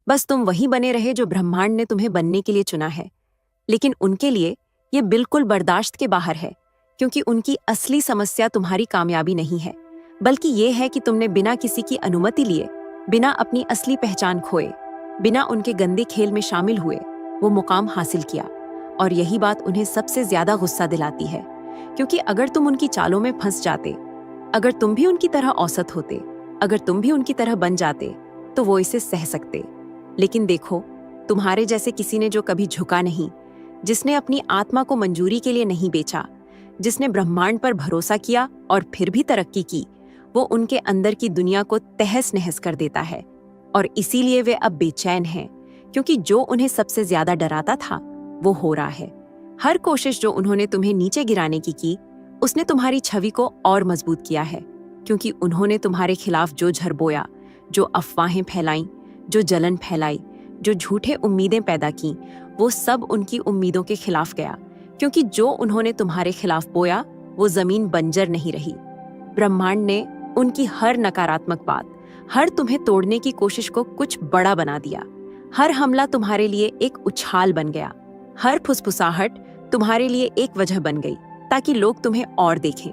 बस तुम वही बने रहे जो ब्रह्मांड ने तुम्हें बनने के लिए चुना है। लेकिन उनके लिए ये बिल्कुल बर्दाश्त के बाहर है, क्योंकि उनकी असली समस्या तुम्हारी कामयाबी नहीं है, बल्कि ये है कि तुमने बिना किसी की अनुमति लिए, बिना अपनी असली पहचान खोए, बिना उनके गंदे खेल में शामिल हुए वो मुकाम हासिल किया। और यही बात उन्हें सबसे ज्यादा गुस्सा दिलाती है, क्योंकि अगर तुम उनकी चालों में फंस जाते, अगर तुम भी उनकी तरह औसत होते, अगर तुम भी उनकी तरह बन जाते, तो वो इसे सह सकते। लेकिन देखो, तुम्हारे जैसे किसी ने जो कभी झुका नहीं, जिसने अपनी आत्मा को मंजूरी के लिए नहीं बेचा, जिसने ब्रह्मांड पर भरोसा किया और फिर भी तरक्की की, वो उनके अंदर की दुनिया को तहस नहस कर देता है। और इसीलिए वे अब बेचैन हैं, क्योंकि जो उन्हें सबसे ज्यादा डराता था वो हो रहा है। हर कोशिश जो उन्होंने तुम्हें नीचे गिराने की, उसने तुम्हारी छवि को और मजबूत किया है, क्योंकि उन्होंने तुम्हारे खिलाफ जो झर बोया, जो अफवाहें फैलाई, जो जलन फैलाई, जो झूठे उम्मीदें पैदा की, वो सब उनकी उम्मीदों के खिलाफ गया, क्योंकि जो उन्होंने तुम्हारे खिलाफ बोया वो जमीन बंजर नहीं रही। ब्रह्मांड ने उनकी हर नकारात्मक बात, हर तुम्हें तोड़ने की कोशिश को कुछ बड़ा बना दिया। हर हमला तुम्हारे लिए एक उछाल बन गया, हर फुसफुसाहट तुम्हारे लिए एक वजह बन गई ताकि लोग तुम्हें और देखें।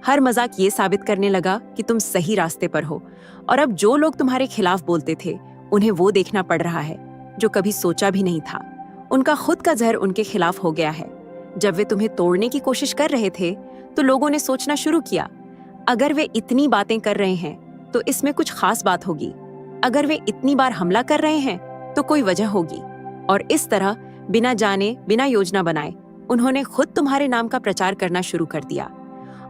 हर मजाक ये साबित करने लगा कि तुम सही रास्ते पर हो, और अब जो लोग तुम्हारे खिलाफ बोलते थे उन्हें वो देखना पड़ रहा है जो कभी सोचा भी नहीं था। उनका खुद का जहर उनके खिलाफ हो गया है। जब वे तुम्हें तोड़ने की कोशिश कर रहे थे तो लोगों ने सोचना शुरू किया, अगर वे इतनी बातें कर रहे हैं तो इसमें कुछ खास बात होगी, अगर वे इतनी बार हमला कर रहे हैं तो कोई वजह होगी। और इस तरह बिना जाने, बिना योजना बनाए उन्होंने खुद तुम्हारे नाम का प्रचार करना शुरू कर दिया।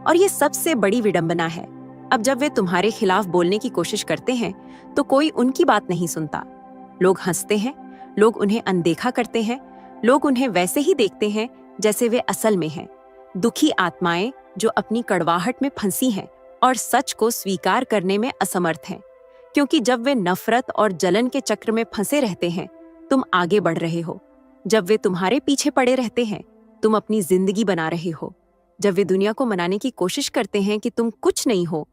और ये सबसे बड़ी विडंबना है, अब जब वे तुम्हारे खिलाफ बोलने की कोशिश करते हैं तो कोई उनकी बात नहीं सुनता। लोग हंसते हैं, लोग उन्हें अनदेखा करते हैं, लोग उन्हें वैसे ही देखते हैं जैसे वे असल में हैं, दुखी आत्माएं जो अपनी कड़वाहट में फंसी हैं और सच को स्वीकार करने में असमर्थ हैं। क्योंकि जब वे नफरत और जलन के चक्र में फंसे रहते हैं, तुम आगे बढ़ रहे हो। जब वे तुम्हारे पीछे पड़े रहते हैं, तुम अपनी जिंदगी बना रहे हो। जब वे दुनिया को मनाने की कोशिश करते हैं कि तुम कुछ नहीं हो,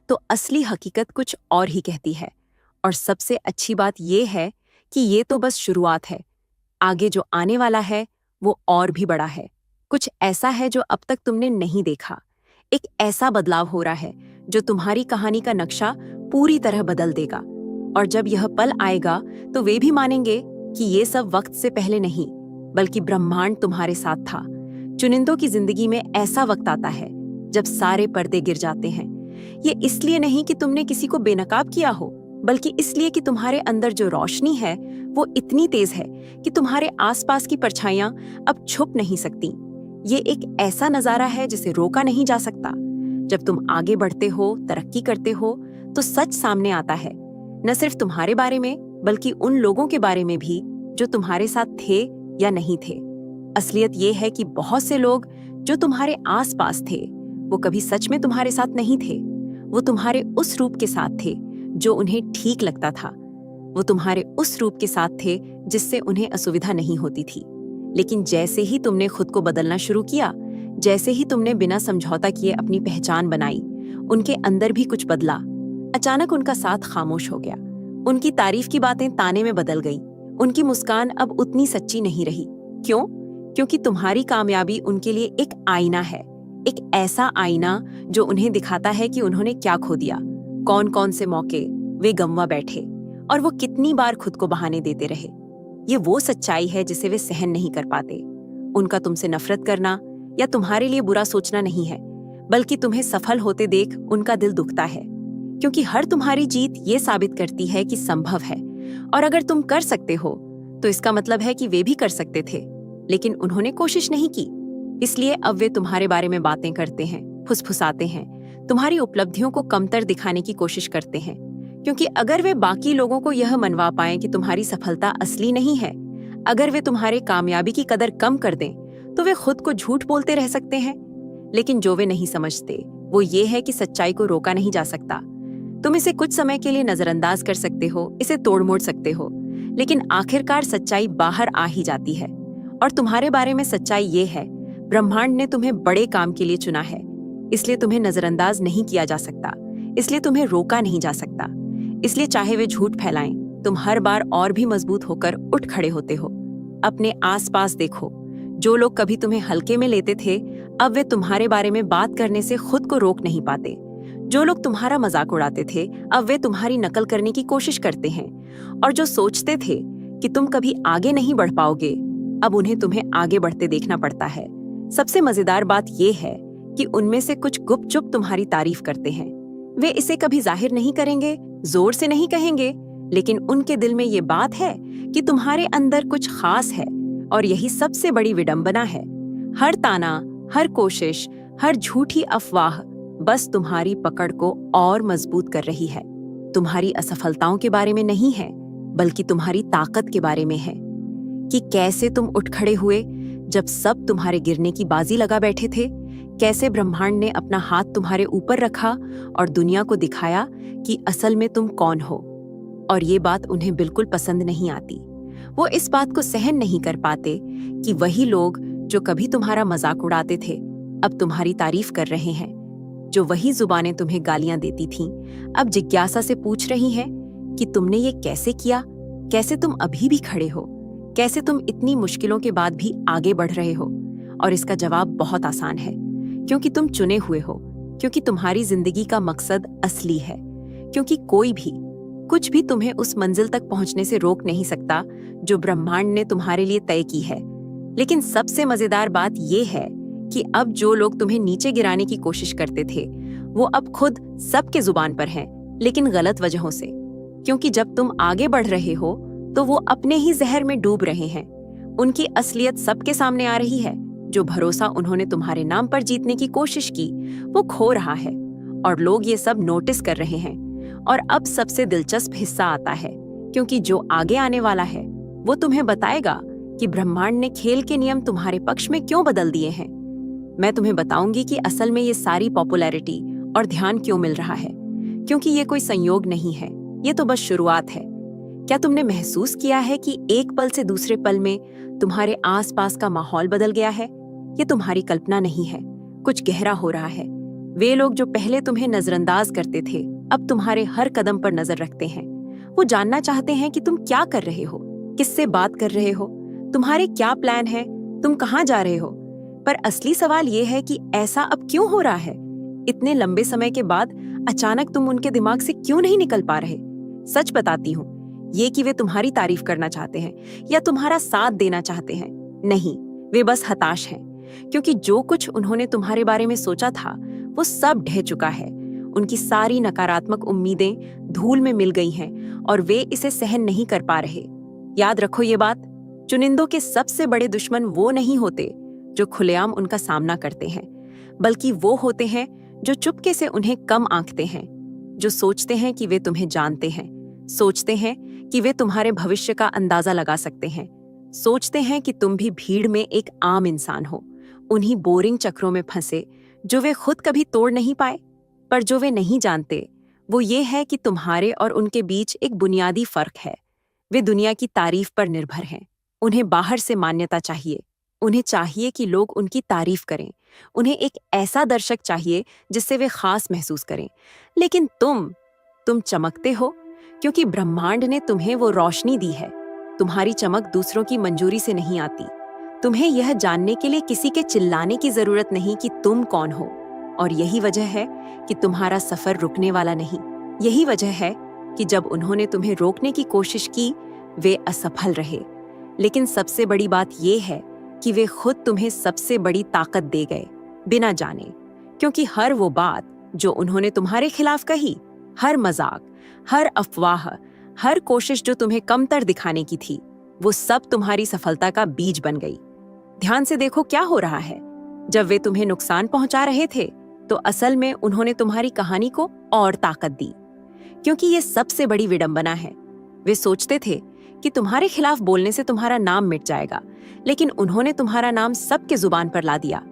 तो असली हकीकत कुछ और ही कहती है। और सबसे अच्छी बात यह है कि ये तो बस शुरुआत है, आगे जो आने वाला है वो और भी बड़ा है। कुछ ऐसा है जो अब तक तुमने नहीं देखा। एक ऐसा बदलाव हो रहा है जो तुम्हारी कहानी का नक्शा पूरी तरह बदल देगा। और जब यह पल आएगा तो वे भी मानेंगे कि ये सब वक्त से पहले नहीं, बल्कि ब्रह्मांड तुम्हारे साथ था। चुनिंदों की जिंदगी में ऐसा वक्त आता है जब सारे पर्दे गिर जाते हैं। ये इसलिए नहीं कि तुमने किसी को बेनकाब किया हो, बल्कि इसलिए कि तुम्हारे अंदर जो रोशनी है वो इतनी तेज है कि तुम्हारे आसपास की परछाइयां अब छुप नहीं सकती। ये एक ऐसा नजारा है जिसे रोका नहीं जा सकता। जब तुम आगे बढ़ते हो, तरक्की करते हो, तो सच सामने आता है, न सिर्फ तुम्हारे बारे में बल्कि उन लोगों के बारे में भी जो तुम्हारे साथ थे या नहीं थे। असलियत ये है कि बहुत से लोग जो तुम्हारे आसपास थे वो कभी सच में तुम्हारे साथ नहीं थे। वो तुम्हारे उस रूप के साथ थे जो उन्हें ठीक लगता था। वो तुम्हारे उस रूप के साथ थे जिससे उन्हें असुविधा नहीं होती थी। लेकिन जैसे ही तुमने खुद को बदलना शुरू किया, जैसे ही तुमने बिना समझौता किए अपनी पहचान बनाई, उनके अंदर भी कुछ बदला। अचानक उनका साथ खामोश हो गया, उनकी तारीफ की बातें ताने में बदल गई, उनकी मुस्कान अब उतनी सच्ची नहीं रही। क्यों? क्योंकि तुम्हारी कामयाबी उनके लिए एक आईना है, एक ऐसा आईना जो उन्हें दिखाता है कि उन्होंने क्या खो दिया, कौन कौन से मौके वे गंवा बैठे और वो कितनी बार खुद को बहाने देते रहे। ये वो सच्चाई है जिसे वे सहन नहीं कर पाते। उनका तुमसे नफरत करना या तुम्हारे लिए बुरा सोचना नहीं है, बल्कि तुम्हें सफल होते देख उनका दिल दुखता है। क्योंकि हर तुम्हारी जीत ये साबित करती है कि संभव है, और अगर तुम कर सकते हो तो इसका मतलब है कि वे भी कर सकते थे, लेकिन उन्होंने कोशिश नहीं की। इसलिए अब वे तुम्हारे बारे में बातें करते हैं, फुसफुसाते हैं, तुम्हारी उपलब्धियों को कमतर दिखाने की कोशिश करते हैं। क्योंकि अगर वे बाकी लोगों को यह मनवा पाएं कि तुम्हारी सफलता असली नहीं है, अगर वे तुम्हारे कामयाबी की कदर कम कर दें, तो वे खुद को झूठ बोलते रह सकते हैं। लेकिन जो वे नहीं समझते वो ये है कि सच्चाई को रोका नहीं जा सकता। तुम इसे कुछ समय के लिए नजरअंदाज कर सकते हो, इसे तोड़ मोड़ सकते हो, लेकिन आखिरकार सच्चाई बाहर आ ही जाती है। और तुम्हारे बारे में सच्चाई ये है, ब्रह्मांड ने तुम्हें बड़े काम के लिए चुना है, इसलिए तुम्हें नजरअंदाज नहीं किया जा सकता, इसलिए तुम्हें रोका नहीं जा सकता। इसलिए चाहे वे झूठ फैलाएं, तुम हर बार और भी मजबूत होकर उठ खड़े होते हो। अपने आसपास देखो, जो लोग कभी तुम्हें हल्के में लेते थे, अब वे तुम्हारे बारे में बात करने से खुद को रोक नहीं पाते। जो लोग तुम्हारा मजाक उड़ाते थे, अब वे तुम्हारी नकल करने की कोशिश करते हैं। और जो सोचते थे कि तुम कभी आगे नहीं बढ़ पाओगे, अब उन्हें तुम्हें आगे बढ़ते देखना पड़ता है। सबसे मजेदार बात यह है कि उनमें से कुछ गुपचुप तुम्हारी तारीफ करते हैं। वे इसे कभी जाहिर नहीं करेंगे, जोर से नहीं कहेंगे, लेकिन उनके दिल में ये बात है कि तुम्हारे अंदर कुछ खास है। और यही सबसे बड़ी विडंबना है। हर ताना, हर कोशिश, हर झूठी अफवाह बस तुम्हारी पकड़ को और मजबूत कर रही है। तुम्हारी असफलताओं के बारे में नहीं है, बल्कि तुम्हारी ताकत के बारे में है कि कैसे तुम उठ खड़े हुए जब सब तुम्हारे गिरने की बाजी लगा बैठे थे। कैसे ब्रह्मांड ने अपना हाथ तुम्हारे ऊपर रखा और दुनिया को दिखाया कि असल में तुम कौन हो। और ये बात उन्हें बिल्कुल पसंद नहीं आती। वो इस बात को सहन नहीं कर पाते कि वही लोग जो कभी तुम्हारा मजाक उड़ाते थे, अब तुम्हारी तारीफ कर रहे हैं। जो वही जुबानें तुम्हें गालियां देती थीं, अब जिज्ञासा से पूछ रही हैं कि तुमने ये कैसे किया, कैसे तुम अभी भी खड़े हो, कैसे तुम इतनी मुश्किलों के बाद भी आगे बढ़ रहे हो। और इसका जवाब बहुत आसान है, क्योंकि तुम चुने हुए हो, क्योंकि तुम्हारी जिंदगी का मकसद असली है, क्योंकि कोई भी कुछ भी तुम्हें उस मंजिल तक पहुंचने से रोक नहीं सकता जो ब्रह्मांड ने तुम्हारे लिए तय की है। लेकिन सबसे मजेदार बात यह है कि अब जो लोग तुम्हें नीचे गिराने की कोशिश करते थे, वो अब खुद सबके जुबान पर हैं, लेकिन गलत वजहों से। क्योंकि जब तुम आगे बढ़ रहे हो तो वो अपने ही जहर में डूब रहे हैं। उनकी असलियत सबके सामने आ रही है। जो भरोसा उन्होंने तुम्हारे नाम पर जीतने की कोशिश की, वो खो रहा है और लोग ये सब नोटिस कर रहे हैं। और अब सबसे दिलचस्प हिस्सा आता है, क्योंकि जो आगे आने वाला है वो तुम्हें बताएगा कि ब्रह्मांड ने खेल के नियम तुम्हारे पक्ष में क्यों बदल दिए हैं। मैं तुम्हें बताऊंगी कि असल में ये सारी पॉपुलैरिटी और ध्यान क्यों मिल रहा है, क्योंकि ये कोई संयोग नहीं है, ये तो बस शुरुआत है। क्या तुमने महसूस किया है कि एक पल से दूसरे पल में तुम्हारे आसपास का माहौल बदल गया है? ये तुम्हारी कल्पना नहीं है, कुछ गहरा हो रहा है। वे लोग जो पहले तुम्हें नजरअंदाज करते थे, अब तुम्हारे हर कदम पर नजर रखते हैं। वो जानना चाहते हैं कि तुम क्या कर रहे हो, किससे बात कर रहे हो, तुम्हारे क्या प्लान है, तुम कहाँ जा रहे हो। पर असली सवाल ये है कि ऐसा अब क्यों हो रहा है? इतने लंबे समय के बाद अचानक तुम उनके दिमाग से क्यों नहीं निकल पा रहे? सच बताती हूँ, ये कि वे तुम्हारी तारीफ करना चाहते हैं या तुम्हारा साथ देना चाहते हैं, नहीं, वे बस हताश हैं। क्योंकि जो कुछ उन्होंने तुम्हारे बारे में सोचा था, वो सब ढह चुका है। उनकी सारी नकारात्मक उम्मीदें धूल में मिल गई हैं और वे इसे सहन नहीं कर पा रहे। याद रखो ये बात, चुनिंदों के सबसे बड़े दुश्मन वो नहीं होते जो खुलेआम उनका सामना करते हैं, बल्कि वो होते हैं जो चुपके से उन्हें कम आंकते हैं, जो सोचते हैं कि वे तुम्हें जानते हैं, सोचते हैं कि वे तुम्हारे भविष्य का अंदाजा लगा सकते हैं, सोचते हैं कि तुम भी भीड़ में एक आम इंसान हो, उन्हीं बोरिंग चक्रों में फंसे जो वे खुद कभी तोड़ नहीं पाए। पर जो वे नहीं जानते वो ये है कि तुम्हारे और उनके बीच एक बुनियादी फर्क है। वे दुनिया की तारीफ पर निर्भर हैं। उन्हें बाहर से मान्यता चाहिए, उन्हें चाहिए कि लोग उनकी तारीफ करें, उन्हें एक ऐसा दर्शक चाहिए जिससे वे खास महसूस करें। लेकिन तुम चमकते हो क्योंकि ब्रह्मांड ने तुम्हें वो रोशनी दी है। तुम्हारी चमक दूसरों की मंजूरी से नहीं आती। तुम्हें यह जानने के लिए किसी के चिल्लाने की जरूरत नहीं कि तुम कौन हो। और यही वजह है कि तुम्हारा सफर रुकने वाला नहीं। यही वजह है कि जब उन्होंने तुम्हें रोकने की कोशिश की, वे असफल रहे। लेकिन सबसे बड़ी बात यह है कि वे खुद तुम्हें सबसे बड़ी ताकत दे गए, बिना जाने। क्योंकि हर वो बात जो उन्होंने तुम्हारे खिलाफ कही, हर मजाक, हर अफवाह, हर कोशिश जो तुम्हें कमतर दिखाने की थी, वो सब तुम्हारी सफलता का बीज बन गई। ध्यान से देखो क्या हो रहा है। जब वे तुम्हें नुकसान पहुंचा रहे थे, तो असल में उन्होंने तुम्हारी कहानी को और ताकत दी। क्योंकि ये सबसे बड़ी विडंबना है। वे सोचते थे कि तुम्हारे खिलाफ बोलने से तुम्हारा नाम मिट जाएगा, लेकिन उन्होंने तुम्हारा नाम सबके जुबान पर ला दिया।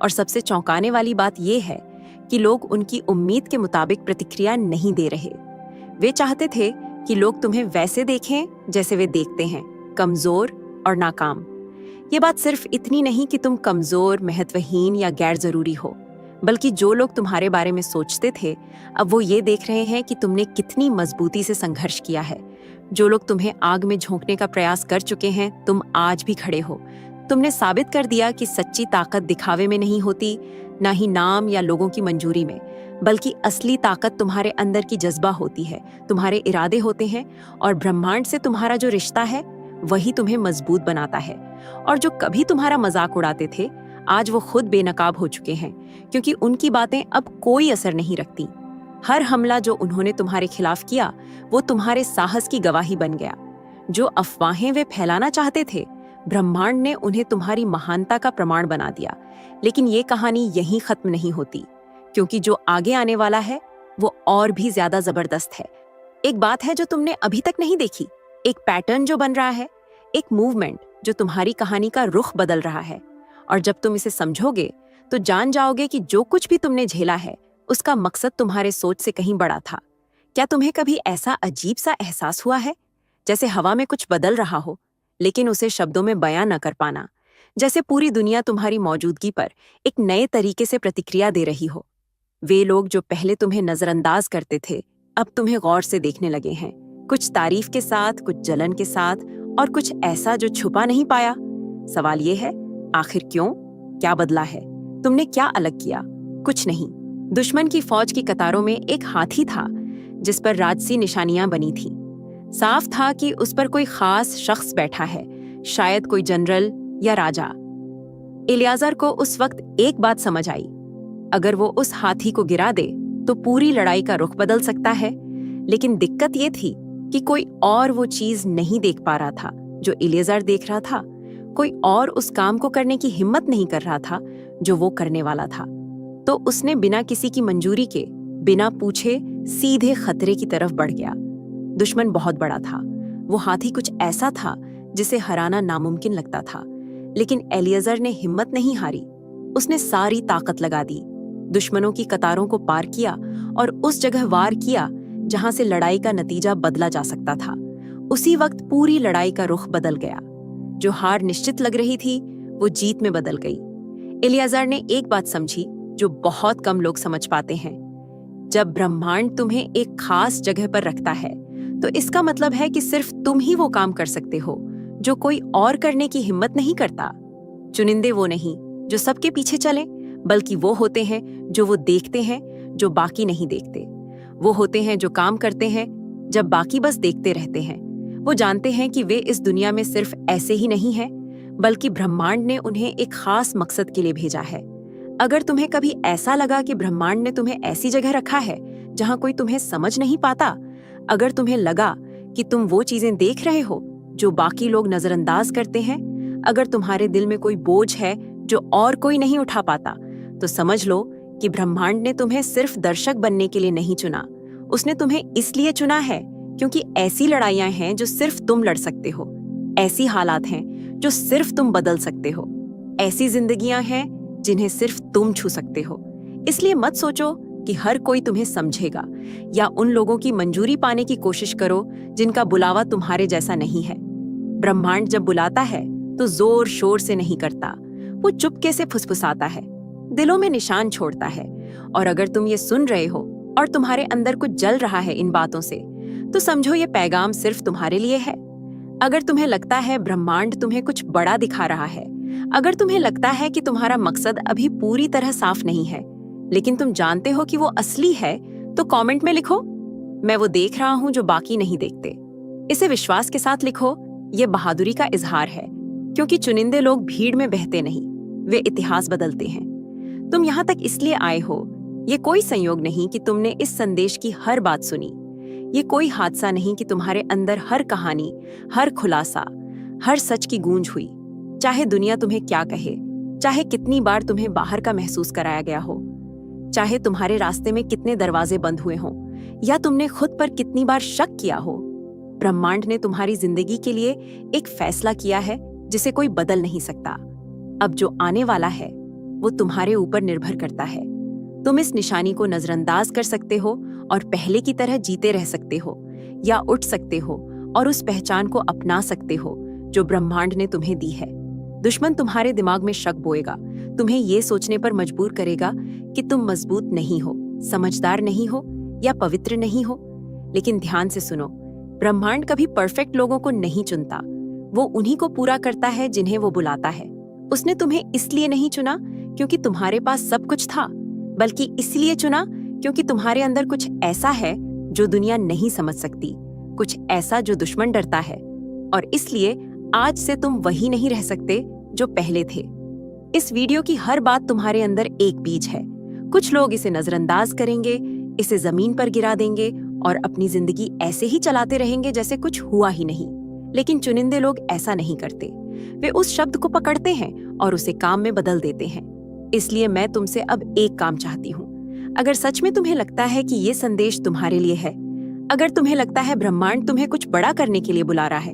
और सबसे चौंकाने वाली बात यह है कि लोग उनकी उम्मीद के मुताबिक प्रतिक्रिया नहीं दे रहे। वे चाहते थे कि लोग तुम्हें वैसे देखें जैसे वे देखते हैं, कमजोर और नाकाम। ये बात सिर्फ इतनी नहीं कि तुम कमजोर, महत्वहीन या गैर जरूरी हो, बल्कि जो लोग तुम्हारे बारे में सोचते थे, अब वो ये देख रहे हैं कि तुमने कितनी मजबूती से संघर्ष किया है, जो लोग तुम्हें आग में झोंकने का प्रयास कर चुके हैं, तुम आज भी खड़े हो। तुमने साबित कर दिया कि सच्ची ताकत दिखावे में नहीं होती, ना ही नाम या लोगों की मंजूरी में, बल्कि असली ताकत तुम्हारे अंदर की जज्बा होती है, तुम्हारे इरादे होते हैं, और ब्रह्मांड से तुम्हारा जो रिश्ता है वही तुम्हें मजबूत बनाता है। और जो कभी तुम्हारा मजाक उड़ाते थे, आज वो खुद बेनकाब हो चुके हैं, क्योंकि उनकी बातें अब कोई असर नहीं रखती। हर हमला जो उन्होंने तुम्हारे खिलाफ किया, वो तुम्हारे साहस की गवाही बन गया। जो अफवाहें वे फैलाना चाहते थे, ब्रह्मांड ने उन्हें तुम्हारी महानता का प्रमाण बना दिया। लेकिन ये कहानी यहीं खत्म नहीं होती, क्योंकि जो आगे आने वाला है वो और भी ज्यादा जबरदस्त है। एक बात है जो तुमने अभी तक नहीं देखी, एक पैटर्न जो बन रहा है, एक मूवमेंट जो तुम्हारी कहानी का रुख बदल रहा है। और जब तुम इसे समझोगे तो जान जाओगे कि जो कुछ भी तुमने झेला है, उसका मकसद तुम्हारे सोच से कहीं बड़ा था। क्या तुम्हें कभी ऐसा अजीब सा एहसास हुआ है, जैसे हवा में कुछ बदल रहा हो, लेकिन उसे शब्दों में बयां न कर पाना? जैसे पूरी दुनिया तुम्हारी मौजूदगी पर एक नए तरीके से प्रतिक्रिया दे रही हो। वे लोग जो पहले तुम्हें नजरअंदाज करते थे, अब तुम्हें गौर से देखने लगे हैं, कुछ तारीफ के साथ, कुछ जलन के साथ, और कुछ ऐसा जो छुपा नहीं पाया। सवाल ये है, आखिर क्यों? क्या बदला है? तुमने क्या अलग किया? कुछ नहीं। दुश्मन की फौज की कतारों में एक हाथी था जिस पर राजसी निशानियां बनी थीं। साफ था कि उस पर कोई खास शख्स बैठा है, शायद कोई जनरल या राजा। इलियाज़र को उस वक्त एक बात समझ आई, अगर वो उस हाथी को गिरा दे तो पूरी लड़ाई का रुख बदल सकता है। लेकिन दिक्कत ये थी कि कोई और वो चीज नहीं देख पा रहा था जो इलियाज़र देख रहा था। कोई और उस काम को करने की हिम्मत नहीं कर रहा था जो वो करने वाला था। तो उसने बिना किसी की मंजूरी के, बिना पूछे, सीधे खतरे की तरफ बढ़ गया। दुश्मन बहुत बड़ा था। वो हाथी कुछ ऐसा था जिसे हराना नामुमकिन लगता था। लेकिन इलियाज़र ने हिम्मत नहीं हारी। उसने सारी ताकत लगा दी, दुश्मनों की कतारों को पार किया और उस जगह वार किया जहां से लड़ाई का नतीजा बदला जा सकता था। उसी वक्त पूरी लड़ाई का रुख बदल गया। जो हार निश्चित लग रही थी, वो जीत में बदल गई। इलियाज़र ने एक बात समझी जो बहुत कम लोग समझ पाते हैं। जब ब्रह्मांड तुम्हें एक खास जगह पर रखता है, तो इसका मतलब है कि सिर्फ तुम ही वो काम कर सकते हो जो कोई और करने की हिम्मत नहीं करता। चुनिंदे वो नहीं जो सबके पीछे चले, बल्कि वो होते हैं जो वो देखते हैं जो बाकी नहीं देखते। वो होते हैं जो काम करते हैं जब बाकी बस देखते रहते हैं। वो जानते हैं कि वे इस दुनिया में सिर्फ ऐसे ही नहीं हैं, बल्कि ब्रह्मांड ने उन्हें एक खास मकसद के लिए भेजा है। अगर तुम्हें कभी ऐसा लगा कि ब्रह्मांड ने तुम्हें ऐसी जगह रखा है जहां कोई तुम्हें समझ नहीं पाता, अगर तुम्हें लगा कि तुम वो चीजें देख रहे हो जो बाकी लोग नजरअंदाज करते हैं, अगर तुम्हारे दिल में कोई बोझ है जो और कोई नहीं उठा पाता, तो समझ लो कि ब्रह्मांड ने तुम्हें सिर्फ दर्शक बनने के लिए नहीं चुना। उसने तुम्हें इसलिए चुना है क्योंकि ऐसी लड़ाइयां हैं जो सिर्फ तुम लड़ सकते हो, ऐसी हालात हैं जो सिर्फ तुम बदल सकते हो, ऐसी जिंदगियां हैं जिन्हें सिर्फ तुम छू सकते हो। इसलिए मत सोचो कि हर कोई तुम्हें समझेगा, या उन लोगों की मंजूरी पाने की कोशिश करो जिनका बुलावा तुम्हारे जैसा नहीं है। ब्रह्मांड जब बुलाता है तो जोर शोर से नहीं करता, वो चुपके से फुसफुसाता है, दिलों में निशान छोड़ता है। और अगर तुम ये सुन रहे हो और तुम्हारे अंदर कुछ जल रहा है इन बातों से, तो समझो ये पैगाम सिर्फ तुम्हारे लिए है। अगर तुम्हें लगता है ब्रह्मांड तुम्हें कुछ बड़ा दिखा रहा है, अगर तुम्हें लगता है कि तुम्हारा मकसद अभी पूरी तरह साफ नहीं है, लेकिन तुम जानते हो कि वो असली है, तो कमेंट में लिखो, मैं वो देख रहा हूं जो बाकी नहीं देखते। इसे विश्वास के साथ लिखो। ये बहादुरी का इजहार है, क्योंकि चुनिंदे लोग भीड़ में बहते नहीं, वे इतिहास बदलते हैं। तुम यहाँ तक इसलिए आए हो, ये कोई संयोग नहीं कि तुमने इस संदेश की हर बात सुनी। ये कोई हादसा नहीं कि तुम्हारे अंदर हर कहानी, हर खुलासा, हर सच की गूंज हुई। चाहे दुनिया तुम्हें क्या कहे, चाहे कितनी बार तुम्हें बाहर का महसूस कराया गया हो, चाहे तुम्हारे रास्ते में कितने दरवाजे बंद हुए हों, या तुमने खुद पर कितनी बार शक किया हो, ब्रह्मांड ने तुम्हारी जिंदगी के लिए एक फैसला किया है जिसे कोई बदल नहीं सकता। अब जो आने वाला है वो तुम्हारे ऊपर निर्भर करता है। तुम इस निशानी को नजरअंदाज कर सकते हो और पहले की तरह जीते रह सकते हो, या उठ सकते हो और उस पहचान को अपना सकते हो जो ब्रह्मांड ने तुम्हें दी है। दुश्मन तुम्हारे दिमाग में शक बोएगा, तुम्हें ये सोचने पर मजबूर करेगा कि तुम मजबूत नहीं हो, समझदार नहीं हो या पवित्र नहीं हो। लेकिन ध्यान से सुनो, ब्रह्मांड कभी परफेक्ट लोगों को नहीं चुनता। वो उन्हीं को पूरा करता है जिन्हें वो बुलाता है। उसने तुम्हें इसलिए नहीं चुना क्योंकि तुम्हारे पास सब कुछ था, बल्कि इसलिए चुना क्योंकि तुम्हारे अंदर कुछ ऐसा है जो दुनिया नहीं समझ सकती, कुछ ऐसा जो दुश्मन डरता है। और इसलिए आज से तुम वही नहीं रह सकते जो पहले थे। इस वीडियो की हर बात तुम्हारे अंदर एक बीज है। कुछ लोग इसे नजरअंदाज करेंगे, इसे जमीन पर गिरा देंगे और अपनी जिंदगी ऐसे ही चलाते रहेंगे जैसे कुछ हुआ ही नहीं। लेकिन चुनिंदे लोग ऐसा नहीं करते। वे उस शब्द को पकड़ते हैं और उसे काम में बदल देते हैं। इसलिए मैं तुमसे अब एक काम चाहती हूँ। अगर सच में तुम्हें लगता है कि ये संदेश तुम्हारे लिए है, अगर तुम्हें लगता है ब्रह्मांड तुम्हें कुछ बड़ा करने के लिए बुला रहा है,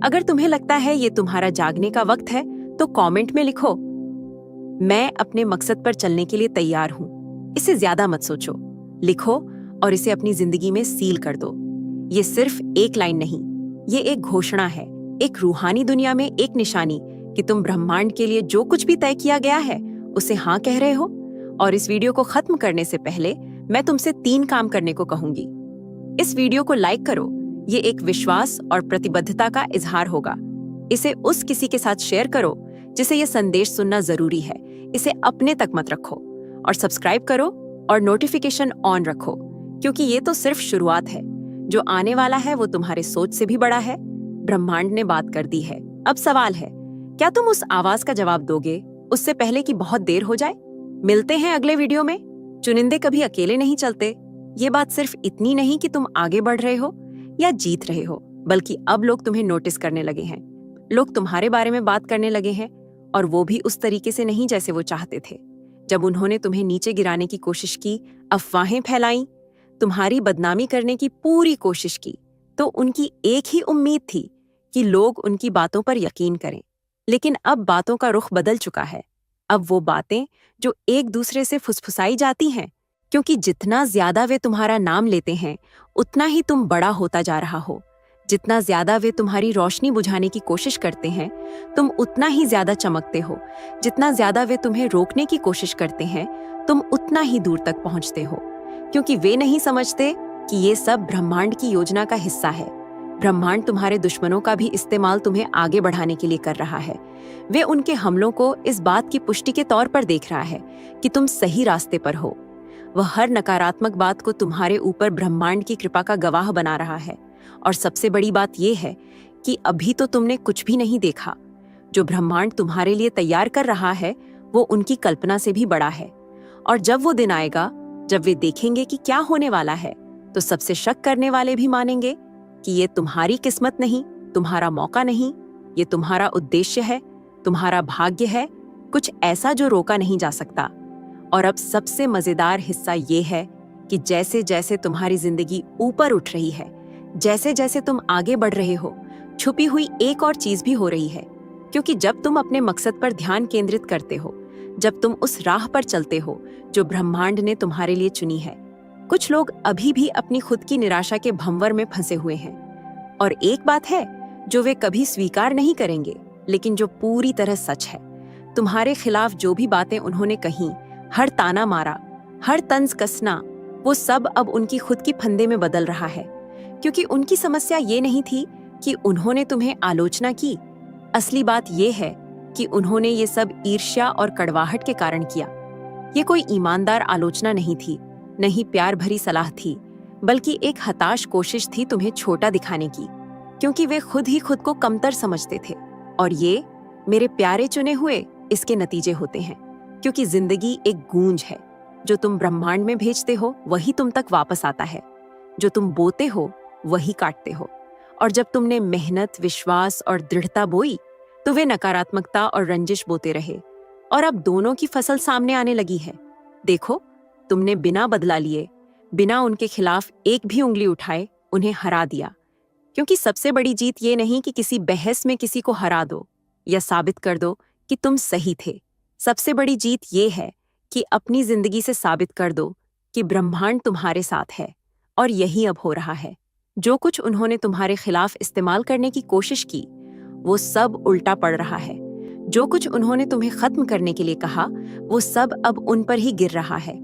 अगर तुम्हें लगता है ये तुम्हारा जागने का वक्त है, तो कमेंट में लिखो, मैं अपने मकसद पर चलने के लिए तैयार हूँ। इसे ज्यादा मत सोचो, लिखो और इसे अपनी जिंदगी में सील कर दो। ये सिर्फ एक लाइन नहीं, ये एक घोषणा है, एक रूहानी दुनिया में एक निशानी कि तुम ब्रह्मांड के लिए जो कुछ भी तय किया गया है उसे हाँ कह रहे हो। और इस वीडियो को खत्म करने से पहले मैं तुमसे 3 काम करने को कहूंगी। इस वीडियो को लाइक करो, ये एक विश्वास और प्रतिबद्धता का इजहार होगा। इसे उस किसी के साथ शेयर करो जिसे ये संदेश सुनना जरूरी है। इसे अपने तक मत रखो। और सब्सक्राइब करो और नोटिफिकेशन ऑन रखो, क्योंकि ये तो सिर्फ शुरुआत है। जो आने वाला है वो तुम्हारे सोच से भी बड़ा है। ब्रह्मांड ने बात कर दी है। अब सवाल है, क्या तुम उस आवाज का जवाब दोगे उससे पहले कि बहुत देर हो जाए? मिलते हैं अगले वीडियो में। चुनिंदे कभी अकेले नहीं चलते। ये बात सिर्फ इतनी नहीं कि तुम आगे बढ़ रहे हो या जीत रहे हो, बल्कि अब लोग तुम्हें नोटिस करने लगे हैं। लोग तुम्हारे बारे में बात करने लगे हैं, और वो भी उस तरीके से नहीं जैसे वो चाहते थे। जब उन्होंने तुम्हें नीचे गिराने की कोशिश की, अफवाहें फैलाई, तुम्हारी बदनामी करने की पूरी कोशिश की, तो उनकी एक ही उम्मीद थी कि लोग उनकी बातों पर यकीन करें। लेकिन अब बातों का रुख बदल चुका है। अब वो बातें जो एक दूसरे से फुसफुसाई जाती हैं, क्योंकि जितना ज्यादा वे तुम्हारा नाम लेते हैं उतना ही तुम बड़ा होता जा रहा हो। जितना ज्यादा वे तुम्हारी रोशनी बुझाने की कोशिश करते हैं, तुम उतना ही ज्यादा चमकते हो। जितना ज्यादा वे तुम्हें रोकने की कोशिश करते हैं, तुम उतना ही दूर तक पहुंचते हो। क्योंकि वे नहीं समझते कि ये सब ब्रह्मांड की योजना का हिस्सा है। ब्रह्मांड तुम्हारे दुश्मनों का भी इस्तेमाल तुम्हें आगे बढ़ाने के लिए कर रहा है। वे उनके हमलों को इस बात की पुष्टि के तौर पर देख रहा है कि तुम सही रास्ते पर हो। वह हर नकारात्मक बात को तुम्हारे ऊपर ब्रह्मांड की कृपा का गवाह बना रहा है। और सबसे बड़ी बात यह है कि अभी तो तुमने कुछ भी नहीं देखा। जो ब्रह्मांड तुम्हारे लिए तैयार कर रहा है वो उनकी कल्पना से भी बड़ा है। और जब वो दिन आएगा जब वे देखेंगे कि क्या होने वाला है, तो सबसे शक करने वाले भी मानेंगे कि ये तुम्हारी किस्मत नहीं, तुम्हारा मौका नहीं, ये तुम्हारा उद्देश्य है, तुम्हारा भाग्य है, कुछ ऐसा जो रोका नहीं जा सकता। और अब सबसे मजेदार हिस्सा ये है कि जैसे जैसे तुम्हारी जिंदगी ऊपर उठ रही है, जैसे जैसे तुम आगे बढ़ रहे हो, छुपी हुई एक और चीज भी हो रही है। क्योंकि जब तुम अपने मकसद पर ध्यान केंद्रित करते हो, जब तुम उस राह पर चलते हो जो ब्रह्मांड ने तुम्हारे लिए चुनी है, कुछ लोग अभी भी अपनी खुद की निराशा के भंवर में फंसे हुए हैं। और एक बात है जो वे कभी स्वीकार नहीं करेंगे, लेकिन जो पूरी तरह सच है। तुम्हारे खिलाफ जो भी बातें उन्होंने कही, हर ताना मारा, हर तंज कसना, वो सब अब उनकी खुद की फंदे में बदल रहा है। क्योंकि उनकी समस्या ये नहीं थी कि उन्होंने तुम्हें आलोचना की। असली बात ये है कि उन्होंने ये सब ईर्ष्या और कड़वाहट के कारण किया। ये कोई ईमानदार आलोचना नहीं थी, नहीं प्यार भरी सलाह थी, बल्कि एक हताश कोशिश थी तुम्हें छोटा दिखाने की। क्योंकि वे खुद ही खुद को कमतर समझते थे। और ये मेरे प्यारे चुने हुए इसके नतीजे होते हैं। क्योंकि जिंदगी एक गूंज है। जो तुम ब्रह्मांड में भेजते हो वही तुम तक वापस आता है। जो तुम बोते हो वही काटते हो। और जब तुमने मेहनत, विश्वास और दृढ़ता बोई, तो वे नकारात्मकता और रंजिश बोते रहे। और अब दोनों की फसल सामने आने लगी है। देखो, तुमने बिना बदला लिए, बिना उनके खिलाफ एक भी उंगली उठाए उन्हें हरा दिया। क्योंकि सबसे बड़ी जीत ये नहीं कि किसी बहस में किसी को हरा दो या साबित कर दो कि तुम सही थे। सबसे बड़ी जीत ये है कि अपनी जिंदगी से साबित कर दो कि ब्रह्मांड तुम्हारे साथ है। और यही अब हो रहा है। जो कुछ उन्होंने तुम्हारे खिलाफ इस्तेमाल करने की कोशिश की, वो सब उल्टा पड़ रहा है। जो कुछ उन्होंने तुम्हें खत्म करने के लिए कहा, वो सब अब उन पर ही गिर रहा है।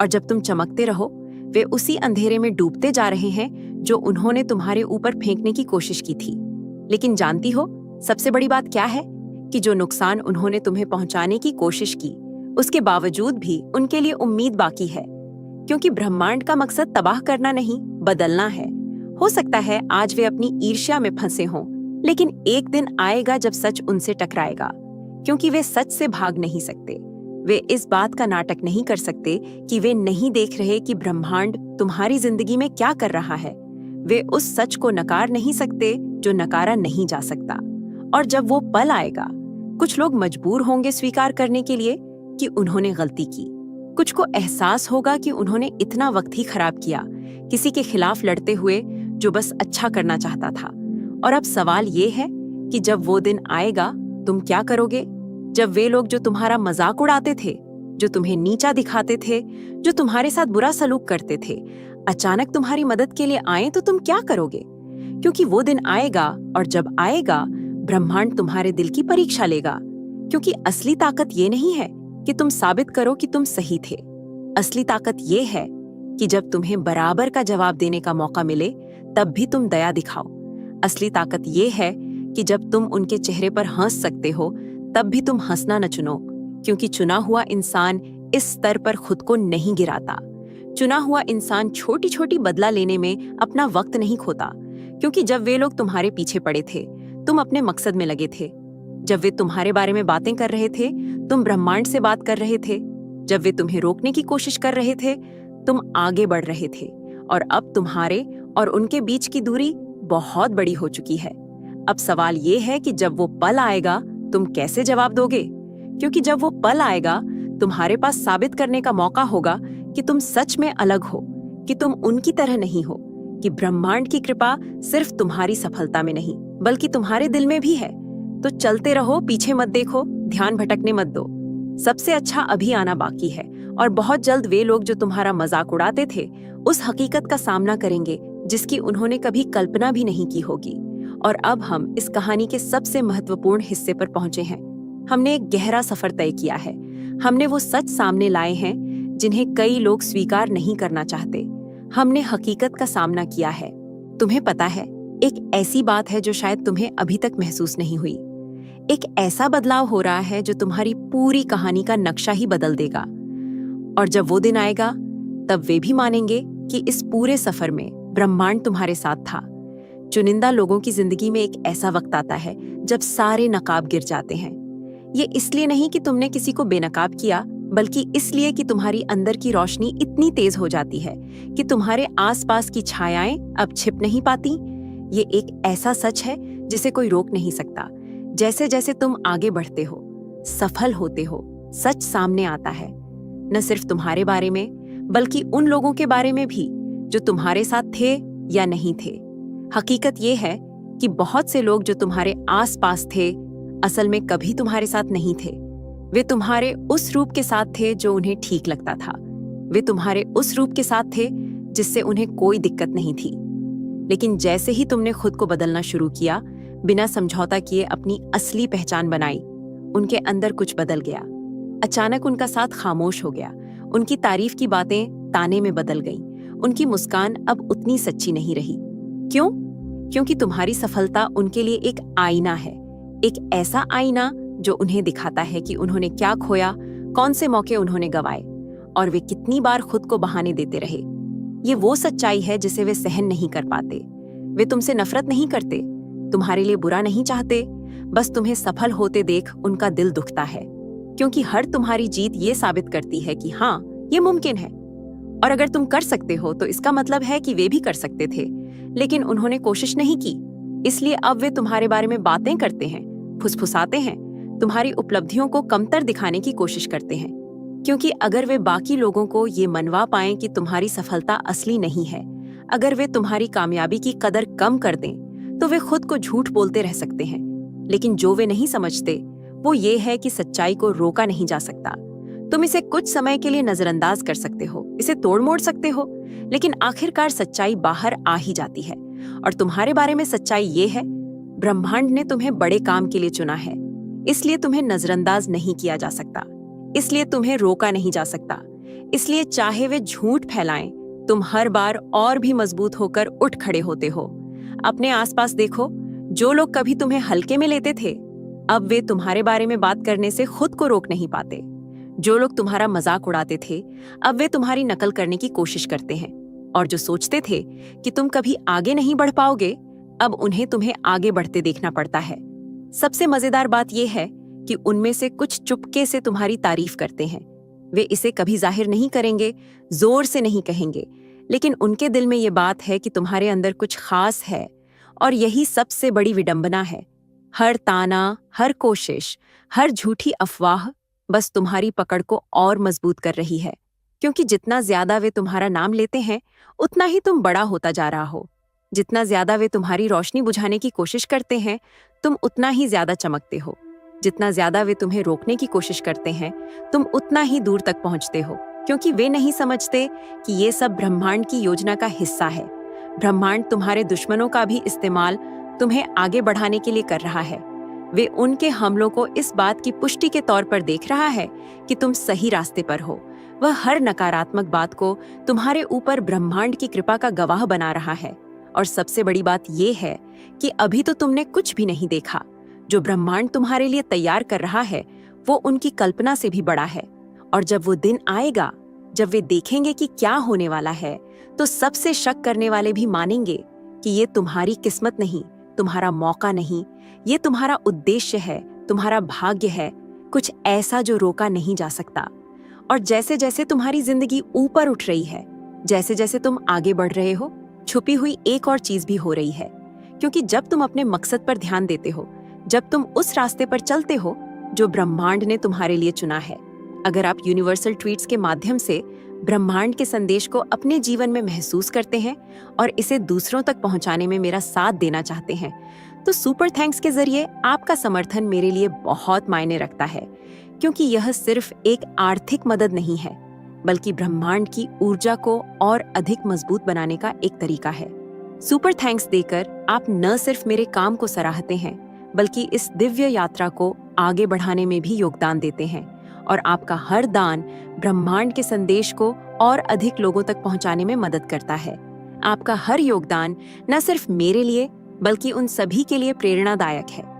और जब तुम चमकते रहो, वे उसी अंधेरे में डूबते जा रहे हैं जो उन्होंने तुम्हारे ऊपर फेंकने की कोशिश की थी। लेकिन जानती हो सबसे बड़ी बात क्या है? कि जो नुकसान उन्होंने तुम्हें पहुंचाने की कोशिश की, उसके बावजूद भी उनके लिए उम्मीद बाकी है। क्योंकि ब्रह्मांड का मकसद तबाह करना नहीं, बदलना है। हो सकता है आज वे अपनी ईर्ष्या में फंसे हों, लेकिन एक दिन आएगा जब सच उनसे टकराएगा। क्योंकि वे सच से भाग नहीं सकते। वे इस बात का नाटक नहीं कर सकते कि वे नहीं देख रहे कि ब्रह्मांड तुम्हारी जिंदगी में क्या कर रहा है। वे उस सच को नकार नहीं सकते जो नकारा नहीं जा सकता। और जब वो पल आएगा, कुछ लोग मजबूर होंगे स्वीकार करने के लिए कि उन्होंने गलती की। कुछ को एहसास होगा कि उन्होंने इतना वक्त ही खराब किया, किसी के खिलाफ लड़ते हुए जो बस अच्छा करना चाहता था। और अब सवाल ये है कि जब वो दिन आएगा, तुम क्या करोगे? जब वे लोग जो तुम्हारा मजाक उड़ाते थे, जो तुम्हें नीचा दिखाते थे, जो तुम्हारे साथ बुरा सलूक करते थे, अचानक तुम्हारी मदद के लिए आए तो तुम क्या करोगे? क्योंकि वो दिन आएगा, और जब आएगा ब्रह्मांड तुम्हारे दिल की परीक्षा लेगा। क्योंकि असली ताकत ये नहीं है कि तुम साबित करो कि तुम सही थे। असली ताकत ये है कि जब तुम्हें बराबर का जवाब देने का मौका मिले, तब भी तुम दया दिखाओ। असली ताकत ये है कि जब तुम उनके चेहरे पर हंस सकते हो, तब भी तुम हंसना न चुनो। क्योंकि चुना हुआ इंसान इस स्तर पर खुद को नहीं गिराता। चुना हुआ इंसान छोटी छोटी बदला लेने में अपना वक्त नहीं खोता। क्योंकि जब वे लोग तुम्हारे पीछे पड़े थे, तुम अपने मकसद में लगे थे। जब वे तुम्हारे बारे में बातें कर रहे थे, तुम ब्रह्मांड से बात कर रहे थे। जब वे तुम्हें रोकने की कोशिश कर रहे थे, तुम आगे बढ़ रहे थे। और अब तुम्हारे और उनके बीच की दूरी बहुत बड़ी हो चुकी है। अब सवाल ये है कि जब वो पल आएगा, तुम कैसे जवाब दोगे? क्योंकि जब वो पल आएगा, तुम्हारे पास साबित करने का मौका होगा कि तुम सच में अलग हो, कि तुम उनकी तरह नहीं हो, कि ब्रह्मांड की कृपा सिर्फ तुम्हारी सफलता में नहीं, बल्कि तुम्हारे दिल में भी है। तो चलते रहो, पीछे मत देखो, ध्यान भटकने मत दो। सबसे अच्छा अभी आना बाकी है, और बहुत जल्द वे लोग जो तुम्हारा मजाक उड़ाते थे, उस हकीकत का सामना करेंगे जिसकी उन्होंने कभी कल्पना भी नहीं की होगी। और अब हम इस कहानी के सबसे महत्वपूर्ण हिस्से पर पहुंचे हैं। हमने एक गहरा सफर तय किया है। हमने वो सच सामने लाए हैं जिन्हें कई लोग स्वीकार नहीं करना चाहते। हमने हकीकत का सामना किया है। तुम्हें पता है, एक ऐसी बात है जो शायद तुम्हें अभी तक महसूस नहीं हुई। एक ऐसा बदलाव हो रहा है जो तुम्हारी पूरी कहानी का नक्शा ही बदल देगा। और जब वो दिन आएगा, तब वे भी मानेंगे कि इस पूरे सफर में ब्रह्मांड तुम्हारे साथ था। चुनिंदा लोगों की जिंदगी में एक ऐसा वक्त आता है जब सारे नकाब गिर जाते हैं। ये इसलिए नहीं कि तुमने किसी को बेनकाब किया, बल्कि इसलिए कि तुम्हारी अंदर की रोशनी इतनी तेज हो जाती है कि तुम्हारे आसपास की छायाएं अब छिप नहीं पाती। ये एक ऐसा सच है जिसे कोई रोक नहीं सकता। जैसे जैसे तुम आगे बढ़ते हो, सफल होते हो, सच सामने आता है। न सिर्फ तुम्हारे बारे में, बल्कि उन लोगों के बारे में भी जो तुम्हारे साथ थे या नहीं थे। हकीकत ये है कि बहुत से लोग जो तुम्हारे आसपास थे, असल में कभी तुम्हारे साथ नहीं थे। वे तुम्हारे उस रूप के साथ थे जो उन्हें ठीक लगता था। वे तुम्हारे उस रूप के साथ थे जिससे उन्हें कोई दिक्कत नहीं थी। लेकिन जैसे ही तुमने खुद को बदलना शुरू किया, बिना समझौता किए अपनी असली पहचान बनाई, उनके अंदर कुछ बदल गया। अचानक उनका साथ खामोश हो गया। उनकी तारीफ की बातें ताने में बदल गईं। उनकी मुस्कान अब उतनी सच्ची नहीं रही। क्यों? क्योंकि तुम्हारी सफलता उनके लिए एक आईना है। एक ऐसा आईना जो उन्हें दिखाता है कि उन्होंने क्या खोया, कौन से मौके उन्होंने गंवाए, और वे कितनी बार खुद को बहाने देते रहे। ये वो सच्चाई है जिसे वे सहन नहीं कर पाते। वे तुमसे नफरत नहीं करते, तुम्हारे लिए बुरा नहीं चाहते, बस तुम्हें सफल होते देख उनका दिल दुखता है। क्योंकि हर तुम्हारी जीत ये साबित करती है कि हाँ, ये मुमकिन है। और अगर तुम कर सकते हो तो इसका मतलब है कि वे भी कर सकते थे, लेकिन उन्होंने कोशिश नहीं की। इसलिए अब वे तुम्हारे बारे में बातें करते हैं, फुसफुसाते हैं, तुम्हारी उपलब्धियों को कमतर दिखाने की कोशिश करते हैं। क्योंकि अगर वे बाकी लोगों को ये मनवा पाएं कि तुम्हारी सफलता असली नहीं है, अगर वे तुम्हारी कामयाबी की कदर कम कर दें, तो वे खुद को झूठ बोलते रह सकते हैं। लेकिन जो वे नहीं समझते वो ये है कि सच्चाई को रोका नहीं जा सकता। तुम इसे कुछ समय के लिए नजरअंदाज कर सकते हो, इसे तोड़ मोड़ सकते हो, लेकिन आखिरकार सच्चाई बाहर आ ही जाती है। और तुम्हारे बारे में सच्चाई ये है, ब्रह्मांड ने तुम्हें बड़े काम के लिए चुना है। इसलिए तुम्हें नजरअंदाज नहीं किया जा सकता, इसलिए तुम्हें रोका नहीं जा सकता। इसलिए चाहे वे झूठ फैलाएं, तुम हर बार और भी मजबूत होकर उठ खड़े होते हो। अपने आसपास देखो, जो लोग कभी तुम्हें हल्के में लेते थे, अब वे तुम्हारे बारे में बात करने से खुद को रोक नहीं पाते। जो लोग तुम्हारा मजाक उड़ाते थे, अब वे तुम्हारी नकल करने की कोशिश करते हैं। और जो सोचते थे कि तुम कभी आगे नहीं बढ़ पाओगे, अब उन्हें तुम्हें आगे बढ़ते देखना पड़ता है। सबसे मजेदार बात यह है कि उनमें से कुछ चुपके से तुम्हारी तारीफ करते हैं। वे इसे कभी जाहिर नहीं करेंगे, जोर से नहीं कहेंगे, लेकिन उनके दिल में ये बात है कि तुम्हारे अंदर कुछ खास है। और यही सबसे बड़ी विडंबना है। हर ताना, हर कोशिश, हर झूठी अफवाह बस तुम्हारी पकड़ को और मजबूत कर रही है, क्योंकि जितना ज्यादा वे तुम्हारा नाम लेते हैं, उतना ही तुम बड़ा होता जा रहा हो। जितना ज्यादा वे तुम्हारी रोशनी बुझाने की कोशिश करते हैं, तुम उतना ही ज्यादा चमकते हो। जितना ज्यादा वे तुम्हें रोकने की कोशिश करते हैं, तुम उतना ही दूर तक पहुंचते हो, क्योंकि वे नहीं समझते कि ये सब ब्रह्मांड की योजना का हिस्सा है। ब्रह्मांड तुम्हारे दुश्मनों का भी इस्तेमाल तुम्हें आगे बढ़ाने के लिए कर रहा है। वे उनके हमलों को इस बात की पुष्टि के तौर पर देख रहा है कि तुम सही रास्ते पर हो। वह हर नकारात्मक बात को तुम्हारे ऊपर ब्रह्मांड की कृपा का गवाह बना रहा है। और सबसे बड़ी बात यह है कि अभी तो तुमने कुछ भी नहीं देखा। जो ब्रह्मांड तुम्हारे लिए तैयार कर रहा है, वो उनकी कल्पना से भी बड़ा है। और जब वो दिन आएगा, जब वे देखेंगे कि क्या होने वाला है, तो सबसे शक करने वाले भी मानेंगे कि ये तुम्हारी किस्मत नहीं, तुम्हारा मौका नहीं, ये तुम्हारा उद्देश्य है, तुम्हारा भाग्य है, कुछ ऐसा जो रोका नहीं जा सकता। और जैसे जैसे तुम्हारी जिंदगी ऊपर उठ रही है, जैसे जैसे तुम आगे बढ़ रहे हो, छुपी हुई एक और चीज भी हो रही है। क्योंकि जब तुम अपने मकसद पर ध्यान देते हो, जब तुम उस रास्ते पर चलते हो जो ब्रह्मांड ने तुम्हारे लिए चुना है, अगर आप यूनिवर्सल ट्वीट्स के माध्यम से ब्रह्मांड के संदेश को अपने जीवन में महसूस करते हैं और इसे दूसरों तक पहुंचाने में मेरा साथ देना चाहते हैं, तो सुपर थैंक्स के जरिए आपका समर्थन मेरे लिए बहुत मायने रखता है। क्योंकि यह सिर्फ एक आर्थिक मदद नहीं है, बल्कि ब्रह्मांड की ऊर्जा को और अधिक मजबूत बनाने का एक तरीका है। सुपर थैंक्स देकर आप न सिर्फ मेरे काम को सराहते हैं, बल्कि इस दिव्य यात्रा को आगे बढ़ाने में भी योगदान देते हैं। और आपका हर दान ब्रह्मांड के संदेश को और अधिक लोगों तक पहुंचाने में मदद करता है। आपका हर योगदान न सिर्फ मेरे लिए, बल्कि उन सभी के लिए प्रेरणादायक है